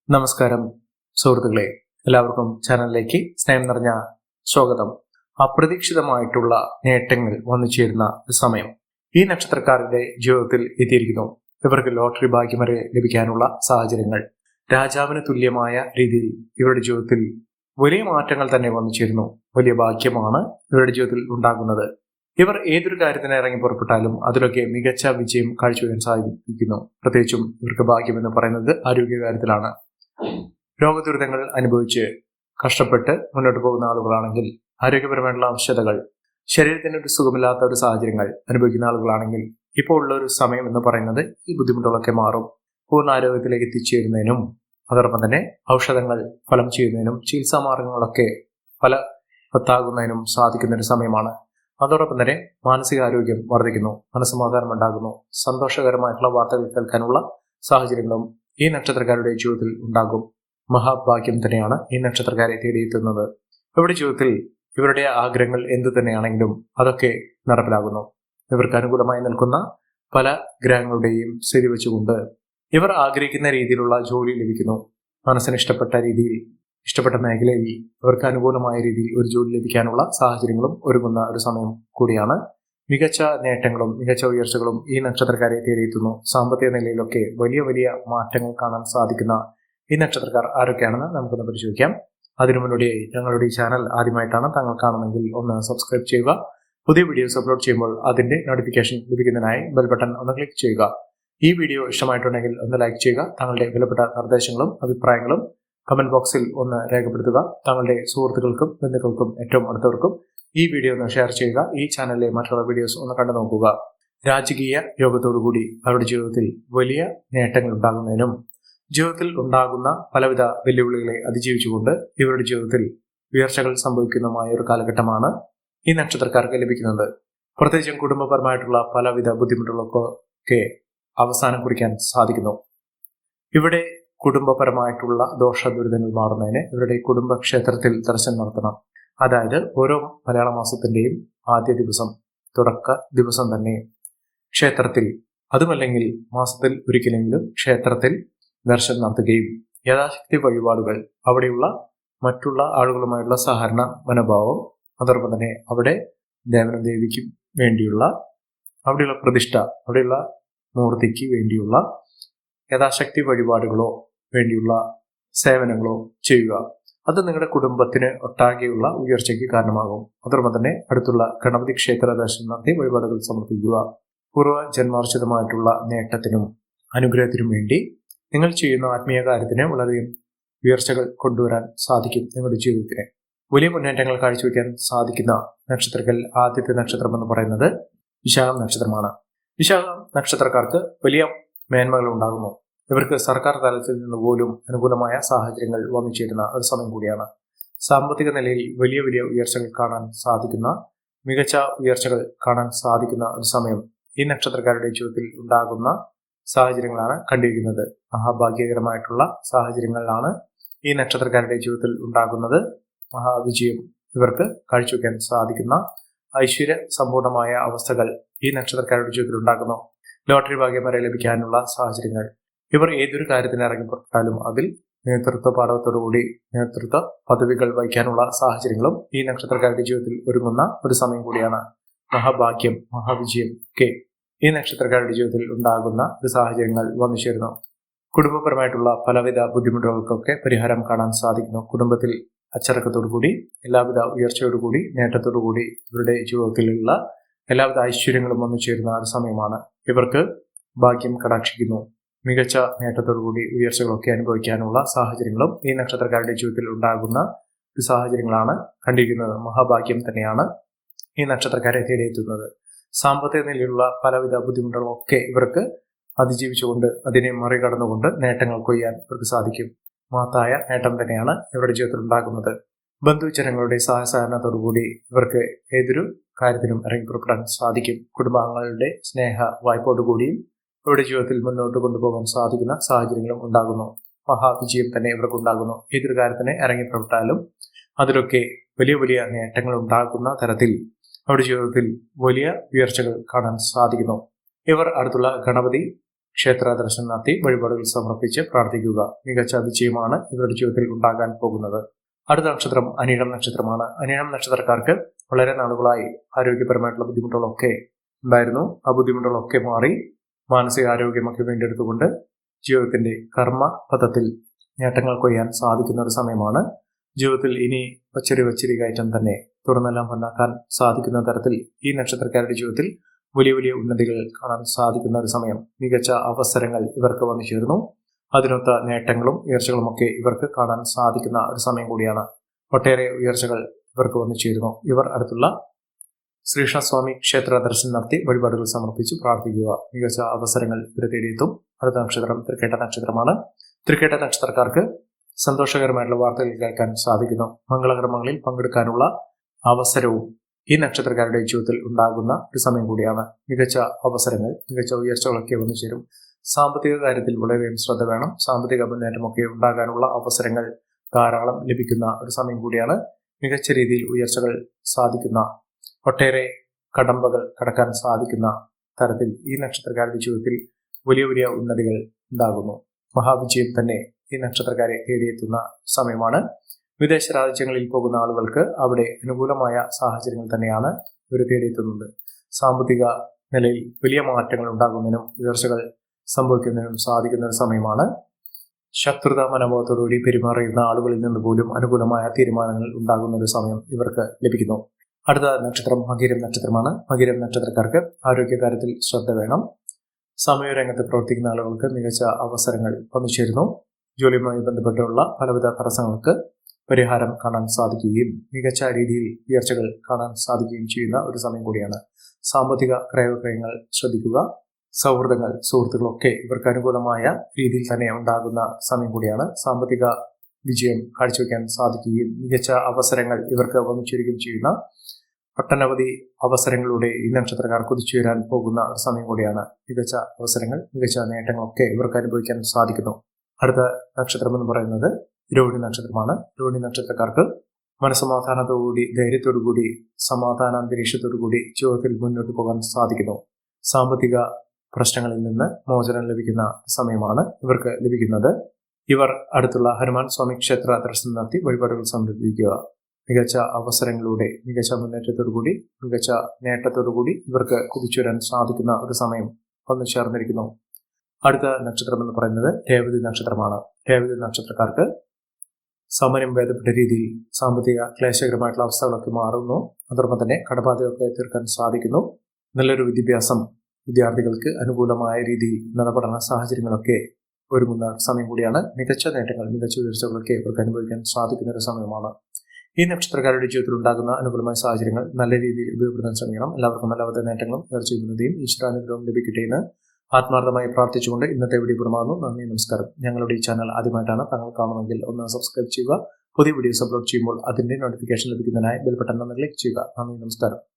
നമസ്കാരം സുഹൃത്തുക്കളെ, എല്ലാവർക്കും ചാനലിലേക്ക് സ്നേഹം നിറഞ്ഞ സ്വാഗതം. അപ്രതീക്ഷിതമായിട്ടുള്ള നേട്ടങ്ങൾ വന്നു ചേരുന്ന സമയം ഈ നക്ഷത്രക്കാരുടെ ജീവിതത്തിൽ എത്തിയിരിക്കുന്നു. ഇവർക്ക് ലോട്ടറി ഭാഗ്യം വരെ ലഭിക്കാനുള്ള സാഹചര്യങ്ങൾ, രാജാവിന് തുല്യമായ രീതിയിൽ ഇവരുടെ ജീവിതത്തിൽ വലിയ മാറ്റങ്ങൾ തന്നെ വന്നു ചേരുന്നു. വലിയ ഭാഗ്യമാണ് ഇവരുടെ ജീവിതത്തിൽ ഉണ്ടാകുന്നത്. ഇവർ ഏതൊരു കാര്യത്തിന് ഇറങ്ങി പുറപ്പെട്ടാലും അതിലൊക്കെ മികച്ച വിജയം കാഴ്ചവെക്കാൻ സാധിക്കുന്നു. പ്രത്യേകിച്ചും ഇവർക്ക് ഭാഗ്യം എന്ന് പറയുന്നത് ആരോഗ്യകാര്യത്തിലാണ്. രോഗദുരിതങ്ങൾ അനുഭവിച്ച് കഷ്ടപ്പെട്ട് മുന്നോട്ട് പോകുന്ന ആളുകളാണെങ്കിൽ, ആരോഗ്യപരമായിട്ടുള്ള ആവശ്യതകൾ, ശരീരത്തിന് ഒരു സുഖമില്ലാത്ത ഒരു സാഹചര്യങ്ങൾ അനുഭവിക്കുന്ന ആളുകളാണെങ്കിൽ ഇപ്പോൾ ഉള്ള ഒരു സമയം എന്ന് പറയുന്നത് ഈ ബുദ്ധിമുട്ടുകളൊക്കെ മാറും. പൂർണ്ണ ആരോഗ്യത്തിലേക്ക് എത്തിച്ചേരുന്നതിനും അതോടൊപ്പം തന്നെ ഔഷധങ്ങൾ ഫലം ചെയ്യുന്നതിനും ചികിത്സാ മാർഗങ്ങളൊക്കെ ഫലവത്താകുന്നതിനും സാധിക്കുന്ന ഒരു സമയമാണ്. അതോടൊപ്പം തന്നെ മാനസികാരോഗ്യം വർദ്ധിക്കുന്നു, മനസ്സമാധാനം ഉണ്ടാകുന്നു, സന്തോഷകരമായിട്ടുള്ള വാർത്തകൾ കേൾക്കാനുള്ള സാഹചര്യങ്ങളും ഈ നക്ഷത്രക്കാരുടെ ജീവിതത്തിൽ ഉണ്ടാകും. മഹാഭാഗ്യം തന്നെയാണ് ഈ നക്ഷത്രക്കാരെ തേടിയെത്തുന്നത്. ഇവരുടെ ജീവിതത്തിൽ ഇവരുടെ ആഗ്രഹങ്ങൾ എന്തു തന്നെയാണെങ്കിലും അതൊക്കെ നടപ്പിലാകുന്നു. ഇവർക്ക് അനുകൂലമായി നിൽക്കുന്ന പല ഗ്രഹങ്ങളുടെയും സ്ഥിതി വെച്ചുകൊണ്ട് ഇവർ ആഗ്രഹിക്കുന്ന രീതിയിലുള്ള ജോലി ലഭിക്കുന്നു. മനസ്സിന് ഇഷ്ടപ്പെട്ട രീതിയിൽ, ഇഷ്ടപ്പെട്ട മേഖലയിൽ ഇവർക്ക് അനുകൂലമായ രീതിയിൽ ഒരു ജോലി ലഭിക്കാനുള്ള സാഹചര്യങ്ങളും ഒരുങ്ങുന്ന ഒരു സമയം കൂടിയാണ്. മികച്ച നേട്ടങ്ങളും മികച്ച ഉയർച്ചകളും ഈ നക്ഷത്രക്കാരെ തേടിയെത്തുന്നു. സാമ്പത്തിക നിലയിലൊക്കെ വലിയ വലിയ മാറ്റങ്ങൾ കാണാൻ സാധിക്കുന്ന ഈ നക്ഷത്രക്കാർ ആരൊക്കെയാണെന്ന് നമുക്കൊന്ന് പരിശോധിക്കാം. അതിനു മുന്നോടിയായി ഞങ്ങളുടെ ഈ ചാനൽ ആദ്യമായിട്ടാണ് താങ്കൾ കാണുമെങ്കിൽ ഒന്ന് സബ്സ്ക്രൈബ് ചെയ്യുക. പുതിയ വീഡിയോസ് അപ്ലോഡ് ചെയ്യുമ്പോൾ അതിന്റെ നോട്ടിഫിക്കേഷൻ ലഭിക്കുന്നതിനായി ബെൽ ബട്ടൺ ഒന്ന് ക്ലിക്ക് ചെയ്യുക. ഈ വീഡിയോ ഇഷ്ടമായിട്ടുണ്ടെങ്കിൽ ഒന്ന് ലൈക്ക് ചെയ്യുക. താങ്കളുടെ വിലപ്പെട്ട നിർദ്ദേശങ്ങളും അഭിപ്രായങ്ങളും കമന്റ് ബോക്സിൽ ഒന്ന് രേഖപ്പെടുത്തുക. താങ്കളുടെ സുഹൃത്തുക്കൾക്കും ബന്ധുക്കൾക്കും ഏറ്റവും അടുത്തവർക്കും ഈ വീഡിയോ ഒന്ന് ഷെയർ ചെയ്യുക. ഈ ചാനലിലെ മറ്റുള്ള വീഡിയോസ് ഒന്ന് കണ്ടു നോക്കുക. രാജകീയ യോഗത്തോടുകൂടി അവരുടെ ജീവിതത്തിൽ വലിയ നേട്ടങ്ങൾ ഉണ്ടാകുന്നതിനും ജീവിതത്തിൽ ഉണ്ടാകുന്ന പലവിധ വെല്ലുവിളികളെ അതിജീവിച്ചുകൊണ്ട് ഇവരുടെ ജീവിതത്തിൽ ഉയർച്ചകൾ സംഭവിക്കുന്നതുമായ ഒരു കാലഘട്ടമാണ് ഈ നക്ഷത്രക്കാർക്ക് ലഭിക്കുന്നത്. പ്രത്യേകിച്ചും കുടുംബപരമായിട്ടുള്ള പലവിധ ബുദ്ധിമുട്ടുകളൊക്കെ അവസാനം കുറിക്കാൻ സാധിക്കുന്നു. ഇവിടെ കുടുംബപരമായിട്ടുള്ള ദോഷ ദുരിതങ്ങൾ മാറുന്നതിന് ഇവരുടെ കുടുംബക്ഷേത്രത്തിൽ ദർശനം നടത്തണം. അതായത് ഓരോ മലയാള മാസത്തിന്റെയും ആദ്യ ദിവസം, തുടക്ക ദിവസം തന്നെ ക്ഷേത്രത്തിൽ, അതുമല്ലെങ്കിൽ മാസത്തിൽ ഒരിക്കലെങ്കിലും ക്ഷേത്രത്തിൽ ദർശനം നടത്തുകയും യഥാശക്തി വഴിപാടുകൾ, അവിടെയുള്ള മറ്റുള്ള ആളുകളുമായുള്ള സഹകരണ മനോഭാവം, അതോടൊപ്പം തന്നെ അവിടെ ദേവനും ദേവിക്കും വേണ്ടിയുള്ള അവിടെയുള്ള പ്രതിഷ്ഠ, അവിടെയുള്ള മൂർത്തിക്ക് വേണ്ടിയുള്ള യഥാശക്തി വഴിപാടുകളോ വേണ്ടിയുള്ള സേവനങ്ങളോ ചെയ്യുക. അത് നിങ്ങളുടെ കുടുംബത്തിന് ഒട്ടാകെയുള്ള ഉയർച്ചയ്ക്ക് കാരണമാകും. അതോടൊപ്പം തന്നെ അടുത്തുള്ള ഗണപതി ക്ഷേത്ര ദർശനം നടത്തി വഴിപാടുകൾ സമർപ്പിക്കുക. പൂർവ്വ ജന്മാർജിതമായിട്ടുള്ള നേട്ടത്തിനും അനുഗ്രഹത്തിനും വേണ്ടി നിങ്ങൾ ചെയ്യുന്ന ആത്മീയ കാര്യത്തിന് വളരെയധികം ഉയർച്ചകൾ കൊണ്ടുവരാൻ സാധിക്കും. നിങ്ങളുടെ ജീവിതത്തിന് വലിയ മുന്നേറ്റങ്ങൾ കാഴ്ചവെക്കാൻ സാധിക്കുന്ന നക്ഷത്രത്തിൽ ആദ്യത്തെ നക്ഷത്രം എന്ന് പറയുന്നത് വിശാഖം നക്ഷത്രമാണ്. വിശാഖം നക്ഷത്രക്കാർക്ക് വലിയ മേന്മകൾ ഉണ്ടാകുന്നു. ഇവർക്ക് സർക്കാർ തലത്തിൽ നിന്ന് പോലും അനുകൂലമായ സാഹചര്യങ്ങൾ വന്നു ചേരുന്ന ഒരു സമയം കൂടിയാണ്. സാമ്പത്തിക നിലയിൽ വലിയ വലിയ ഉയർച്ചകൾ കാണാൻ സാധിക്കുന്ന, മികച്ച ഉയർച്ചകൾ കാണാൻ സാധിക്കുന്ന ഒരു സമയം ഈ നക്ഷത്രക്കാരുടെ ജീവിതത്തിൽ ഉണ്ടാകുന്ന സാഹചര്യങ്ങളാണ് കണ്ടിരിക്കുന്നത്. മഹാഭാഗ്യകരമായിട്ടുള്ള സാഹചര്യങ്ങളിലാണ് ഈ നക്ഷത്രക്കാരുടെ ജീവിതത്തിൽ ഉണ്ടാകുന്നത്. മഹാവിജയം ഇവർക്ക് കാഴ്ചവെക്കാൻ സാധിക്കുന്ന ഐശ്വര്യ സമ്പൂർണമായ അവസ്ഥകൾ ഈ നക്ഷത്രക്കാരുടെ ജീവിതത്തിൽ ഉണ്ടാകുന്നു. ലോട്ടറി ഭാഗ്യം വരെ ലഭിക്കാനുള്ള സാഹചര്യങ്ങൾ, ഇവർ ഏതൊരു കാര്യത്തിന് ഇറങ്ങി പുറപ്പെട്ടാലും അതിൽ നേതൃത്വ പാഠവത്തോടുകൂടി നേതൃത്വ പദവികൾ വഹിക്കാനുള്ള സാഹചര്യങ്ങളും ഈ നക്ഷത്രക്കാരുടെ ജീവിതത്തിൽ ഒരുങ്ങുന്ന ഒരു സമയം കൂടിയാണ്. മഹാഭാഗ്യം, മഹാവിജയം ഒക്കെ ഈ നക്ഷത്രക്കാരുടെ ജീവിതത്തിൽ ഉണ്ടാകുന്ന ഒരു സാഹചര്യങ്ങൾ വന്നു ചേരുന്നു. കുടുംബപരമായിട്ടുള്ള പലവിധ ബുദ്ധിമുട്ടുകൾക്കൊക്കെ പരിഹാരം കാണാൻ സാധിക്കുന്നു. കുടുംബത്തിൽ അച്ചടക്കത്തോടുകൂടി, എല്ലാവിധ ഉയർച്ചയോടുകൂടി, നേട്ടത്തോടുകൂടി ഇവരുടെ ജീവിതത്തിലുള്ള എല്ലാവിധ ഐശ്വര്യങ്ങളും വന്നു ചേരുന്ന ഒരു സമയമാണ്. ഇവർക്ക് ഭാഗ്യം കടാക്ഷിക്കുന്നു. മികച്ച നേട്ടത്തോടുകൂടി ഉയർച്ചകളൊക്കെ അനുഭവിക്കാനുള്ള സാഹചര്യങ്ങളും ഈ നക്ഷത്രക്കാരുടെ ജീവിതത്തിൽ ഉണ്ടാകുന്ന ഒരു സാഹചര്യങ്ങളാണ് കണ്ടിരിക്കുന്നത്. മഹാഭാഗ്യം തന്നെയാണ് ഈ നക്ഷത്രക്കാരെ തേടിയെത്തുന്നത്. സാമ്പത്തിക നിലയിലുള്ള പലവിധ ബുദ്ധിമുട്ടുകളൊക്കെ ഇവർക്ക് അതിജീവിച്ചുകൊണ്ട്, അതിനെ മറികടന്നുകൊണ്ട് നേട്ടങ്ങൾ കൊയ്യാൻ ഇവർക്ക് സാധിക്കും. മഹത്തായ നേട്ടം തന്നെയാണ് ഇവരുടെ ജീവിതത്തിൽ ഉണ്ടാകുന്നത്. ബന്ധുജനങ്ങളുടെ സഹകരണത്തോടുകൂടി ഇവർക്ക് ഏതൊരു കാര്യത്തിനും ഇറങ്ങി പുറപ്പെടാൻ സാധിക്കും. കുടുംബാംഗങ്ങളുടെ സ്നേഹ വായ്പോടുകൂടിയും ഇവരുടെ ജീവിതത്തിൽ മുന്നോട്ട് കൊണ്ടുപോകാൻ സാധിക്കുന്ന സാഹചര്യങ്ങളും ഉണ്ടാകുന്നു. മഹാവിജയം തന്നെ ഇവർക്ക് ഉണ്ടാകുന്നു. ഏതൊരു കാര്യത്തിന് ഇറങ്ങി പുറപ്പെട്ടാലും അതിലൊക്കെ വലിയ വലിയ നേട്ടങ്ങൾ ഉണ്ടാകുന്ന തരത്തിൽ അവരുടെ ജീവിതത്തിൽ വലിയ ഉയർച്ചകൾ കാണാൻ സാധിക്കുന്നു. ഇവർ അടുത്തുള്ള ഗണപതി ക്ഷേത്ര ദർശനം നടത്തി വഴിപാടുകൾ സമർപ്പിച്ച് പ്രാർത്ഥിക്കുക. മികച്ച വിജയമാണ് ഇവരുടെ ജീവിതത്തിൽ ഉണ്ടാകാൻ പോകുന്നത്. അടുത്ത നക്ഷത്രം അനിഴം നക്ഷത്രമാണ്. അനിഴം നക്ഷത്രക്കാർക്ക് വളരെ നാളുകളായി ആരോഗ്യപരമായിട്ടുള്ള ബുദ്ധിമുട്ടുകളൊക്കെ ഉണ്ടായിരുന്നു. ആ ബുദ്ധിമുട്ടുകളൊക്കെ മാറി മാനസികാരോഗ്യമൊക്കെ വീണ്ടെടുത്തുകൊണ്ട് ജീവിതത്തിന്റെ കർമ്മ പഥത്തിൽ നേട്ടങ്ങൾ കൊയ്യാൻ സാധിക്കുന്ന ഒരു സമയമാണ്. ജീവിതത്തിൽ ഇനി വച്ചരി കയറ്റം തന്നെ തുറന്നെല്ലാം ഉണ്ടാക്കാൻ സാധിക്കുന്ന തരത്തിൽ ഈ നക്ഷത്രക്കാരുടെ ജീവിതത്തിൽ വലിയ വലിയ ഉന്നതികൾ കാണാൻ സാധിക്കുന്ന ഒരു സമയം. മികച്ച അവസരങ്ങൾ ഇവർക്ക് വന്നു ചേർന്നു. അതിനൊത്ത നേട്ടങ്ങളും ഉയർച്ചകളും ഒക്കെ ഇവർക്ക് കാണാൻ സാധിക്കുന്ന ഒരു സമയം കൂടിയാണ്. ഒട്ടേറെ ഉയർച്ചകൾ ഇവർക്ക് വന്നു ചേരുന്നു. ഇവർ അടുത്തുള്ള ശ്രീകൃഷ്ണസ്വാമി ക്ഷേത്ര ദർശനം നടത്തി വഴിപാടുകൾ സമർപ്പിച്ച് പ്രാർത്ഥിക്കുക. മികച്ച അവസരങ്ങൾ ഇവരെ തേടിയെത്തും. അടുത്ത നക്ഷത്രം തൃക്കേട്ട നക്ഷത്രമാണ്. തൃക്കേട്ട നക്ഷത്രക്കാർക്ക് സന്തോഷകരമായിട്ടുള്ള വാർത്തകൾ കേൾക്കാൻ സാധിക്കുന്നു. മംഗളകർമ്മങ്ങളിൽ പങ്കെടുക്കാനുള്ള അവസരവും ഈ നക്ഷത്രക്കാരുടെ ജീവിതത്തിൽ ഉണ്ടാകുന്ന ഒരു സമയം കൂടിയാണ്. മികച്ച അവസരങ്ങൾ, മികച്ച ഉയർച്ചകളൊക്കെ വന്നു ചേരും. സാമ്പത്തിക കാര്യത്തിൽ വളരെയധികം ശ്രദ്ധ വേണം. സാമ്പത്തിക മുന്നേറ്റമൊക്കെ ഉണ്ടാകാനുള്ള അവസരങ്ങൾ ധാരാളം ലഭിക്കുന്ന ഒരു സമയം കൂടിയാണ്. മികച്ച രീതിയിൽ ഉയർച്ചകൾ സാധിക്കുന്ന, ഒട്ടേറെ കടമ്പകൾ കടക്കാൻ സാധിക്കുന്ന തരത്തിൽ ഈ നക്ഷത്രക്കാരുടെ ജീവിതത്തിൽ വലിയ വലിയ ഉന്നതികൾ ഉണ്ടാകുന്നു. മഹാവിജയം തന്നെ ഈ നക്ഷത്രക്കാരെ തേടിയെത്തുന്ന സമയമാണ്. വിദേശ രാജ്യങ്ങളിൽ പോകുന്ന ആളുകൾക്ക് അവിടെ അനുകൂലമായ സാഹചര്യങ്ങൾ തന്നെയാണ് ഇവർ തേടിയെത്തുന്നത്. സാമ്പത്തിക നിലയിൽ വലിയ മാറ്റങ്ങൾ ഉണ്ടാകുന്നതിനും ഉയർച്ചകൾ സംഭവിക്കുന്നതിനും സാധിക്കുന്ന ഒരു സമയമാണ്. ശത്രുത മനോഭാവത്തോടുകൂടി പെരുമാറിയിരുന്ന ആളുകളിൽ നിന്ന് പോലും അനുകൂലമായ തീരുമാനങ്ങൾ ഉണ്ടാകുന്ന ഒരു സമയം ഇവർക്ക് ലഭിക്കുന്നു. അടുത്ത നക്ഷത്രം മകീരം നക്ഷത്രമാണ്. മകീരം നക്ഷത്രക്കാർക്ക് ആരോഗ്യകാര്യത്തിൽ ശ്രദ്ധ വേണം. സാമൂഹ്യ രംഗത്ത് പ്രവർത്തിക്കുന്ന ആളുകൾക്ക് മികച്ച അവസരങ്ങൾ വന്നു ചേരുന്നു. ജോലിയുമായി ബന്ധപ്പെട്ടുള്ള പലവിധ തടസ്സങ്ങൾക്ക് പരിഹാരം കാണാൻ സാധിക്കുകയും മികച്ച രീതിയിൽ ഉയർച്ചകൾ കാണാൻ സാധിക്കുകയും ചെയ്യുന്ന ഒരു സമയം കൂടിയാണ്. സാമ്പത്തിക ക്രയവിക്രയങ്ങൾ ശ്രദ്ധിക്കുക. സൗഹൃദങ്ങൾ, സുഹൃത്തുക്കളൊക്കെ ഇവർക്ക് അനുകൂലമായ രീതിയിൽ തന്നെ ഉണ്ടാകുന്ന സമയം കൂടിയാണ്. സാമ്പത്തിക വിജയം കാഴ്ചവെക്കാൻ സാധിക്കുകയും മികച്ച അവസരങ്ങൾ ഇവർക്ക് വന്നു ചേരുകയും ചെയ്യുന്ന ഒട്ടനവധി അവസരങ്ങളിലൂടെ ഈ നക്ഷത്രക്കാർ കുതിച്ചുയരാൻ പോകുന്ന ഒരു സമയം കൂടിയാണ്. മികച്ച അവസരങ്ങൾ, മികച്ച നേട്ടങ്ങളൊക്കെ ഇവർക്ക് അനുഭവിക്കാൻ സാധിക്കുന്നു. അടുത്ത നക്ഷത്രം എന്ന് പറയുന്നത് രോഹിണി നക്ഷത്രമാണ്. രോഹിണി നക്ഷത്രക്കാർക്ക് മനസ്സമാധാനത്തോടുകൂടി, ധൈര്യത്തോടുകൂടി, സമാധാന അന്തരീക്ഷത്തോടുകൂടി ജീവിതത്തിൽ മുന്നോട്ട് പോകാൻ സാധിക്കുന്നു. സാമ്പത്തിക പ്രശ്നങ്ങളിൽ നിന്ന് മോചനം ലഭിക്കുന്ന സമയമാണ് ഇവർക്ക് ലഭിക്കുന്നത്. ഇവർ അടുത്തുള്ള ഹനുമാൻ സ്വാമി ക്ഷേത്ര ദർശനം നടത്തി വഴിപാടുകൾ സമർപ്പിക്കുക. മികച്ച അവസരങ്ങളിലൂടെ, മികച്ച മുന്നേറ്റത്തോടുകൂടി, മികച്ച നേട്ടത്തോടുകൂടി ഇവർക്ക് കുതിച്ചുവരാൻ സാധിക്കുന്ന ഒരു സമയം വന്നു ചേർന്നിരിക്കുന്നു. അടുത്ത നക്ഷത്രം എന്ന് പറയുന്നത് രേവതി നക്ഷത്രമാണ്. രേവതി നക്ഷത്രക്കാർക്ക് സമയം ഭേദപ്പെട്ട രീതിയിൽ സാമ്പത്തിക ക്ലേശകരമായിട്ടുള്ള അവസ്ഥകളൊക്കെ മാറുന്നു. അതോടൊപ്പം തന്നെ കടബാധ്യതയൊക്കെ തീർക്കാൻ സാധിക്കുന്നു. നല്ലൊരു വിദ്യാഭ്യാസം വിദ്യാർത്ഥികൾക്ക് അനുകൂലമായ രീതിയിൽ പഠന സാഹചര്യങ്ങളൊക്കെ ഒരുങ്ങുന്ന സമയം കൂടിയാണ്. മികച്ച നേട്ടങ്ങൾ, മികച്ച ഉയർച്ചകളൊക്കെ ഇവർക്ക് അനുഭവിക്കാൻ സാധിക്കുന്ന ഒരു സമയമാണ്. ഈ നക്ഷത്രക്കാരുടെ ജീവിതത്തിൽ ഉണ്ടാകുന്ന അനുകൂലമായ സാഹചര്യങ്ങൾ നല്ല രീതിയിൽ ഉപയോഗപ്പെടുത്താൻ ശ്രമിക്കണം. എല്ലാവർക്കും എല്ലാവിധ നേട്ടങ്ങളും ഉയർച്ചയും ഈശ്വരാനുഗ്രഹവും ലഭിക്കട്ടെ എന്ന് ആത്മാർത്ഥമായി പ്രാർത്ഥിച്ചുകൊണ്ട് ഇന്നത്തെ വീഡിയോ പൂർണ്ണമാകുന്നു. നന്ദി, നമസ്കാരം. ഞങ്ങളുടെ ഈ ചാനൽ ആദ്യമായിട്ടാണ് താങ്കൾ കാണുമെങ്കിൽ ഒന്ന് സബ്സ്ക്രൈബ് ചെയ്യുക. പുതിയ വീഡിയോസ് അപ്ലോഡ് ചെയ്യുമ്പോൾ അതിന്റെ നോട്ടിഫിക്കേഷൻ ലഭിക്കുന്നതിനായി ബെൽ ബട്ടൺ ഒന്ന് ക്ലിക്ക് ചെയ്യുക. നന്ദി, നമസ്കാരം.